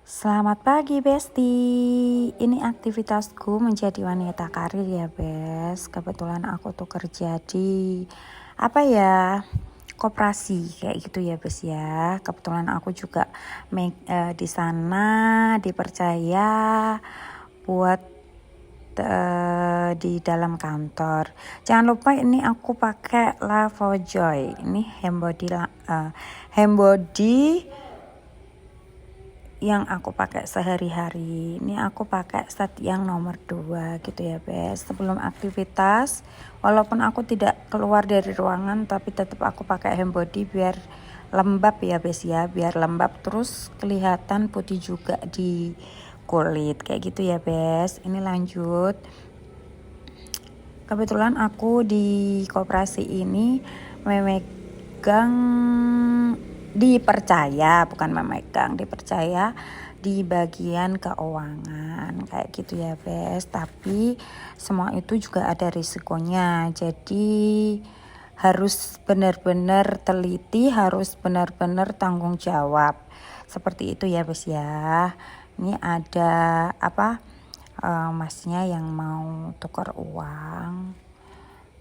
Selamat pagi Besti. Ini aktivitasku menjadi wanita karir ya Bes. Kebetulan aku tuh kerja di koperasi kayak gitu ya Bes ya. Kebetulan aku juga di sana dipercaya buat di dalam kantor. Jangan lupa ini aku pakai Lavojoy. Ini handbody yang aku pakai sehari-hari. Ini aku pakai set yang nomor 2 gitu ya Bes. Sebelum aktivitas, walaupun aku tidak keluar dari ruangan, tapi tetap aku pakai handbody biar lembab ya Bes ya. Biar lembab terus kelihatan putih juga di kulit kayak gitu ya Bes. Ini lanjut. Kebetulan aku di koperasi ini memegang dipercaya di bagian keuangan kayak gitu ya Bes. Tapi semua itu juga ada risikonya, jadi harus benar-benar teliti, harus benar-benar tanggung jawab seperti itu ya Bes ya. Ini ada masnya yang mau tukar uang,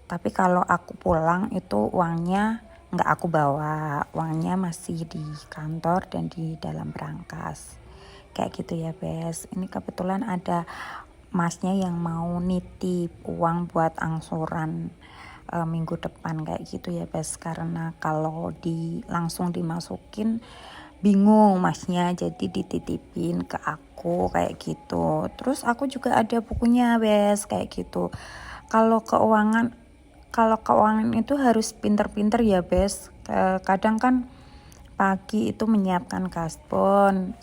tapi kalau aku pulang itu uangnya nggak aku bawa, uangnya masih di kantor dan di dalam berangkas kayak gitu ya Bes. Ini kebetulan ada masnya yang mau nitip uang buat angsuran minggu depan kayak gitu ya Bes, karena kalau langsung dimasukin bingung masnya, jadi dititipin ke aku kayak gitu. Terus aku juga ada bukunya Bes kayak gitu. Kalau keuangan itu harus pinter-pinter ya Bes. Kadang kan pagi itu menyiapkan kasbon,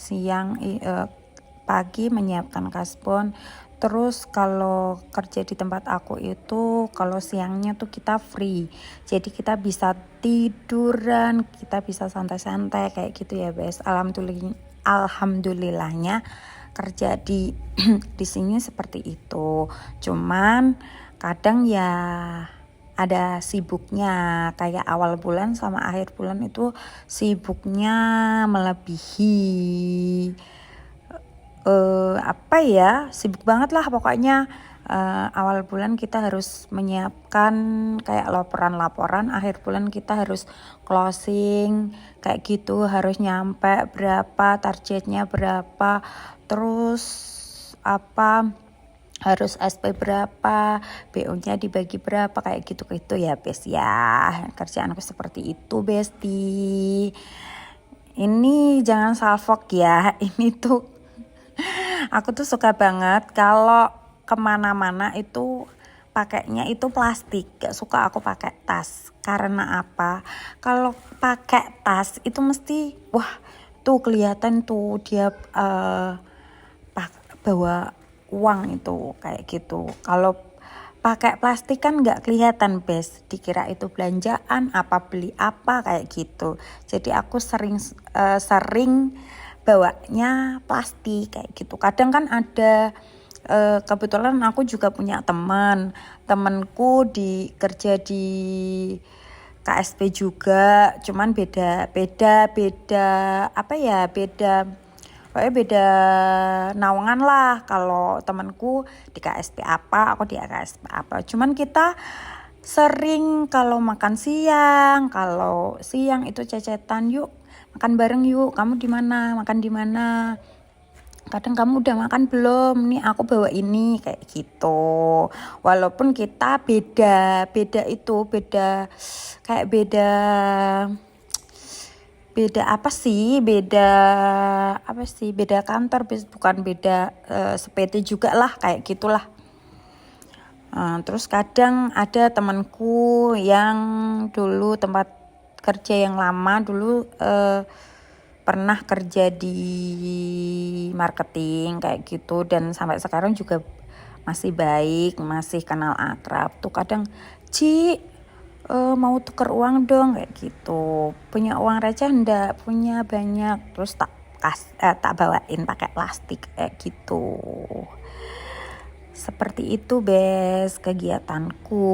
pagi menyiapkan kasbon. Terus kalau kerja di tempat aku itu kalau siangnya tuh kita free, jadi kita bisa tiduran, kita bisa santai-santai kayak gitu ya Bes. Alhamdulillahnya kerja di di sini seperti itu. Cuman kadang ya ada sibuknya, kayak awal bulan sama akhir bulan itu sibuknya melebihi sibuk banget lah pokoknya. Awal bulan kita harus menyiapkan kayak laporan-laporan, akhir bulan kita harus closing kayak gitu, harus nyampe berapa, targetnya berapa, terus harus SP berapa, BO-nya dibagi berapa kayak gitu ya Bes ya. Kerjaanku seperti itu Besti. Ini jangan salfok ya, ini tuh aku tuh suka banget kalau kemana-mana itu pakainya itu plastik. Gak suka aku pakai tas. Karena apa? Kalau pakai tas itu mesti tuh kelihatan tuh dia bawa uang itu kayak gitu. Kalau pakai plastik kan nggak kelihatan Bes, dikira itu belanjaan beli apa kayak gitu. Jadi aku sering bawanya plastik kayak gitu. Kadang kan ada kebetulan aku juga punya temanku kerja di KSP juga, cuman beda naungan lah. Kalau temanku di KSP aku di KSP cuman kita sering kalau siang itu cecetan, yuk makan bareng yuk, kamu di mana, makan di mana, kadang kamu udah makan belum, nih aku bawa ini kayak gitu. Walaupun kita beda kantor, bukan beda seperti juga lah kayak gitulah. Terus kadang ada temanku yang dulu tempat kerja yang lama dulu pernah kerja di marketing kayak gitu, dan sampai sekarang juga masih baik, masih kenal akrab. Tuh kadang mau tuker uang dong kayak gitu, punya uang receh enggak, punya banyak, terus tak bawain pakai plastik kayak gitu. Seperti itu Bes kegiatanku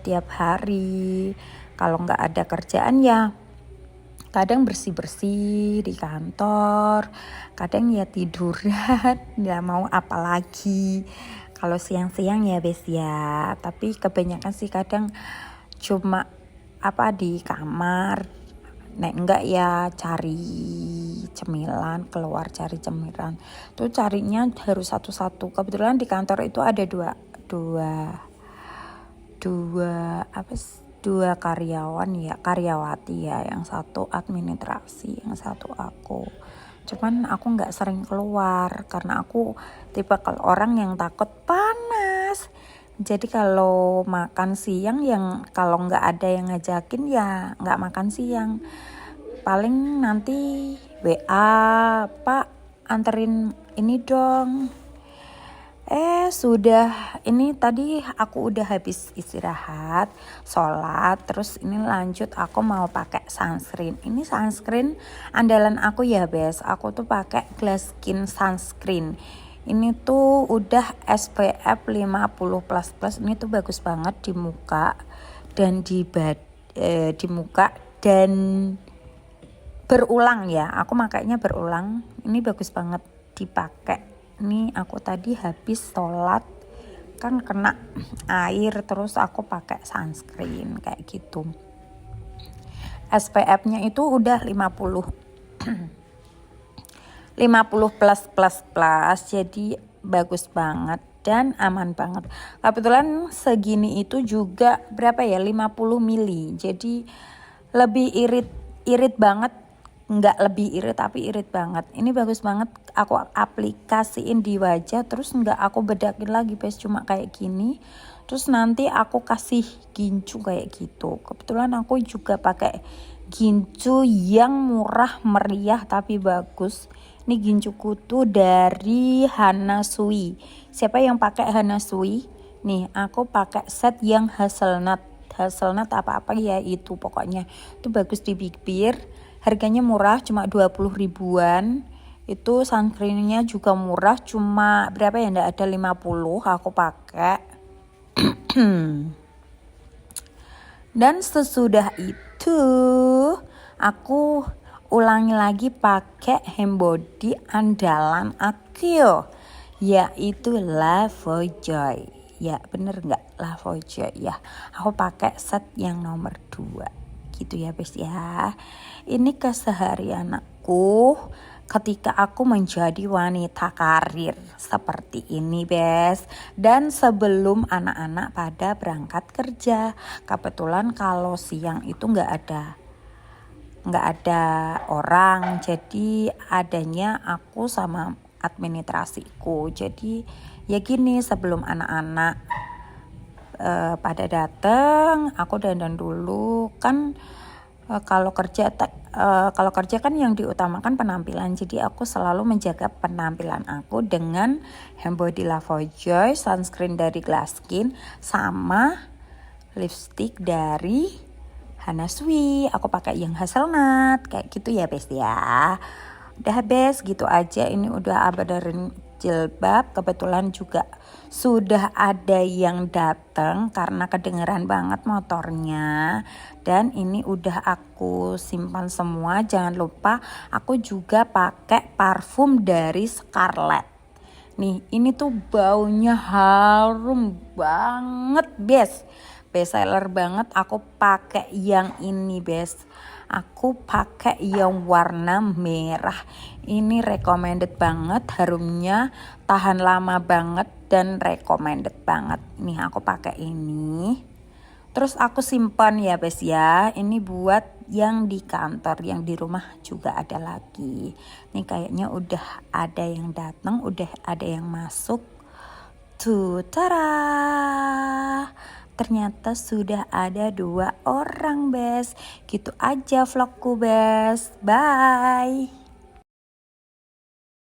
tiap hari. Kalau nggak ada kerjaan ya kadang bersih-bersih di kantor, kadang ya tiduran, ya mau apa lagi. Kalau siang-siang ya bes ya, tapi kebanyakan sih kadang cuma di kamar. Nek enggak ya cari cemilan, keluar cari cemilan. Tuh carinya harus satu-satu. Kebetulan di kantor itu ada dua karyawan ya, karyawati ya, yang satu administrasi, yang satu aku. Cuman aku nggak sering keluar karena aku tipe orang yang takut panas. Jadi kalau makan siang yang kalau nggak ada yang ngajakin ya nggak makan siang. Paling nanti WA, Pak anterin ini dong. Sudah, ini tadi aku udah habis istirahat, sholat, terus ini lanjut aku mau pakai sunscreen. Ini sunscreen andalan aku ya bes, aku tuh pakai Glass Skin sunscreen. Ini tuh udah SPF 50++, ini tuh bagus banget di muka dan di muka dan berulang ya. Aku makainya berulang. Ini bagus banget dipakai. Ini aku tadi habis sholat kan kena air, terus aku pakai sunscreen kayak gitu. SPF-nya itu udah 50 plus, jadi bagus banget dan aman banget. Kebetulan segini itu juga berapa ya, 50 mili, jadi lebih irit banget. Nggak lebih irit tapi irit banget. Ini bagus banget, aku aplikasiin di wajah, terus nggak aku bedakin lagi bes, cuma kayak gini. Terus nanti aku kasih gincu kayak gitu. Kebetulan aku juga pakai gincu yang murah meriah tapi bagus. Ini gincuku tuh dari Hana Sui. Siapa yang pakai Hana Sui? Nih aku pakai set yang hazelnut apa ya itu, pokoknya itu bagus di bibir. Harganya murah, cuma 20 ribuan. Itu sunscreennya juga murah, cuma berapa ya, enggak ada 50, aku pakai. Dan sesudah itu aku ulangi lagi pakai handbody andalan aku, yaitu Lavojoy. Ya bener nggak, Lavojoy ya. Aku pakai set yang nomor 2 gitu ya bes ya. Ini keseharian aku ketika aku menjadi wanita karir seperti ini bes. Dan sebelum anak-anak pada berangkat kerja. Kebetulan kalau siang itu nggak ada orang, jadi adanya aku sama administrasiku. Jadi ya gini, sebelum anak-anak pada datang, aku dandan dulu kan. Kalau kerja kan yang diutamakan penampilan, jadi aku selalu menjaga penampilan aku dengan handbody Lavojoy, sunscreen dari Glass Skin, sama lipstick dari Hana Sui. Aku pakai yang hazelnut kayak gitu ya bes ya. Udah bes gitu aja. Ini udah abadarin jilbab. Kebetulan juga sudah ada yang datang karena kedengeran banget motornya. Dan ini udah aku simpan semua. Jangan lupa aku juga pakai parfum dari Scarlett. Nih ini tuh baunya harum banget bes. Best seller banget. Aku pakai yang ini bes. Aku pakai yang warna merah. Ini recommended banget, harumnya tahan lama banget dan recommended banget. Nih aku pakai ini. Terus aku simpan ya bes ya. Ini buat yang di kantor, yang di rumah juga ada lagi. Nih kayaknya udah ada yang datang, udah ada yang masuk. Tuh, tara. Ternyata sudah ada 2 orang bes. Gitu aja vlogku bes. Bye.